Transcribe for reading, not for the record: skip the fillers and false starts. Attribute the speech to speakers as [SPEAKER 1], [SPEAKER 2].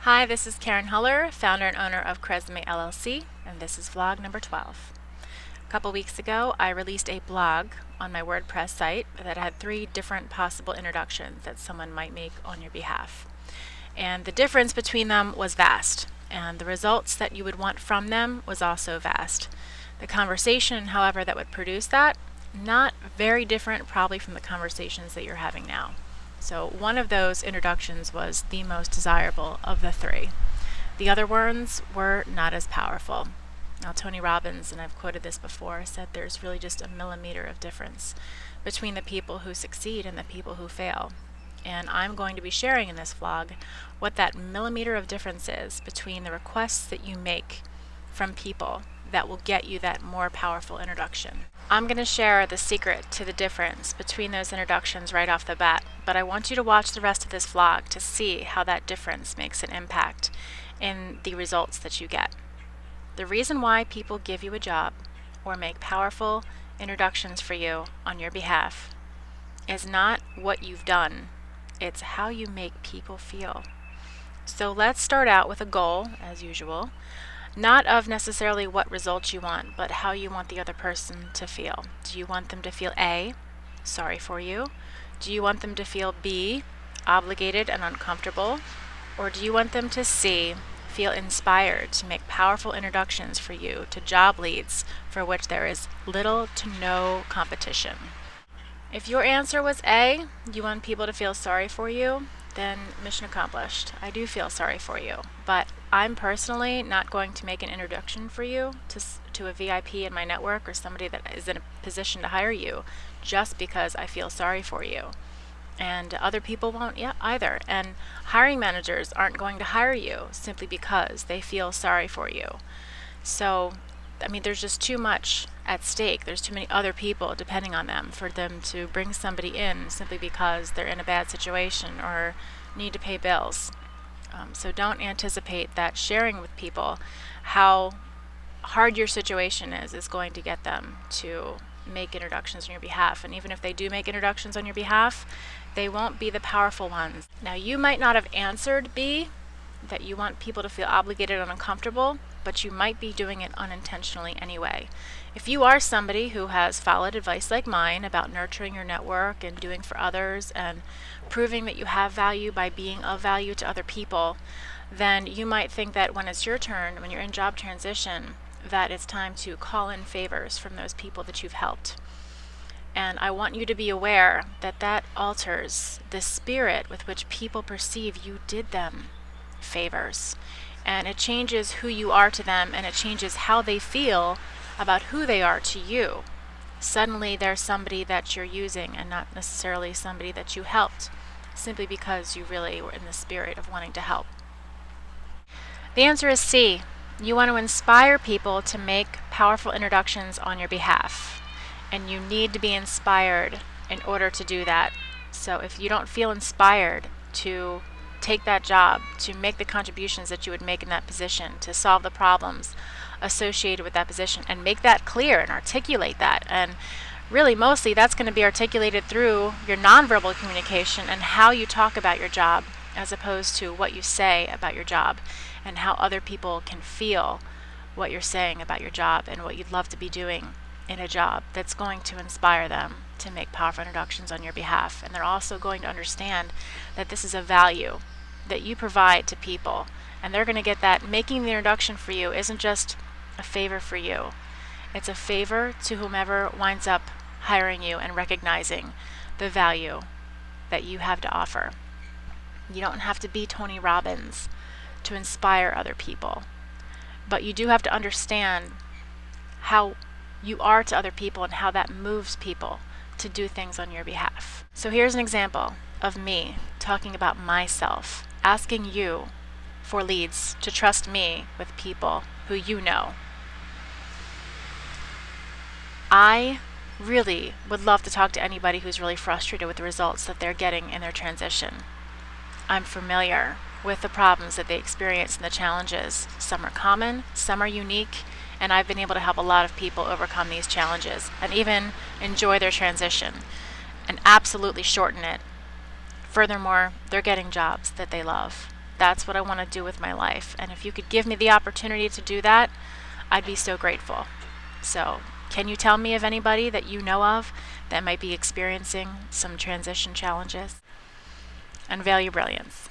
[SPEAKER 1] Hi, this is Karen Huller, founder and owner of Cresme LLC, and this is vlog number 12. A couple weeks ago, I released a blog on my WordPress site that had 3 different possible introductions that someone might make on your behalf. And the difference between them was vast, and the results that you would want from them was also vast. The conversation, however, that would produce that, not very different probably from the conversations that you're having now. So one of those introductions was the most desirable of the 3. The other ones were not as powerful. Now, Tony Robbins, and I've quoted this before, said there's really just a millimeter of difference between the people who succeed and the people who fail. And I'm going to be sharing in this vlog what that millimeter of difference is between the requests that you make from people that will get you that more powerful introduction. I'm going to share the secret to the difference between those introductions right off the bat, but I want you to watch the rest of this vlog to see how that difference makes an impact in the results that you get. The reason why people give you a job or make powerful introductions for you on your behalf is not what you've done, it's how you make people feel. So let's start out with a goal, as usual. Not of necessarily what results you want, but how you want the other person to feel. Do you want them to feel A, sorry for you? Do you want them to feel B, obligated and uncomfortable? Or do you want them to C, feel inspired to make powerful introductions for you to job leads for which there is little to no competition? If your answer was A, you want people to feel sorry for you, then mission accomplished. I do feel sorry for you, but I'm personally not going to make an introduction for you to a VIP in my network or somebody that is in a position to hire you just because I feel sorry for you. And other people won't either. And hiring managers aren't going to hire you simply because they feel sorry for you. So, I mean, there's just too much at stake. There's too many other people depending on them for them to bring somebody in simply because they're in a bad situation or need to pay bills. So don't anticipate that sharing with people how hard your situation is going to get them to make introductions on your behalf. And even if they do make introductions on your behalf, they won't be the powerful ones. Now, you might not have answered B, that you want people to feel obligated and uncomfortable, but you might be doing it unintentionally anyway. If you are somebody who has followed advice like mine about nurturing your network and doing for others and proving that you have value by being of value to other people, then you might think that when it's your turn, when you're in job transition, that it's time to call in favors from those people that you've helped. And I want you to be aware that that alters the spirit with which people perceive you did them favors. And it changes who you are to them, and it changes how they feel about who they are to you. Suddenly there's somebody that you're using and not necessarily somebody that you helped, simply because you really were in the spirit of wanting to help. The answer is C. You want to inspire people to make powerful introductions on your behalf, and you need to be inspired in order to do that. So if you don't feel inspired to take that job, to make the contributions that you would make in that position, to solve the problems associated with that position, and make that clear and articulate that. And really, mostly, that's going to be articulated through your nonverbal communication and how you talk about your job, as opposed to what you say about your job, and how other people can feel what you're saying about your job and what you'd love to be doing in a job that's going to inspire them to make powerful introductions on your behalf. And they're also going to understand that this is a value that you provide to people, and they're going to get that making the introduction for you isn't just a favor for you, it's a favor to whomever winds up hiring you and recognizing the value that you have to offer. You don't have to be Tony Robbins to inspire other people, but you do have to understand how you are to other people and how that moves people to do things on your behalf. So here's an example of me talking about myself, asking you for leads to trust me with people who you know. I really would love to talk to anybody who's really frustrated with the results that they're getting in their transition. I'm familiar with the problems that they experience and the challenges. Some are common, some are unique, and I've been able to help a lot of people overcome these challenges and even enjoy their transition and absolutely shorten it. Furthermore, they're getting jobs that they love. That's what I want to do with my life. And if you could give me the opportunity to do that, I'd be so grateful. So, can you tell me of anybody that you know of that might be experiencing some transition challenges? Unveil your brilliance.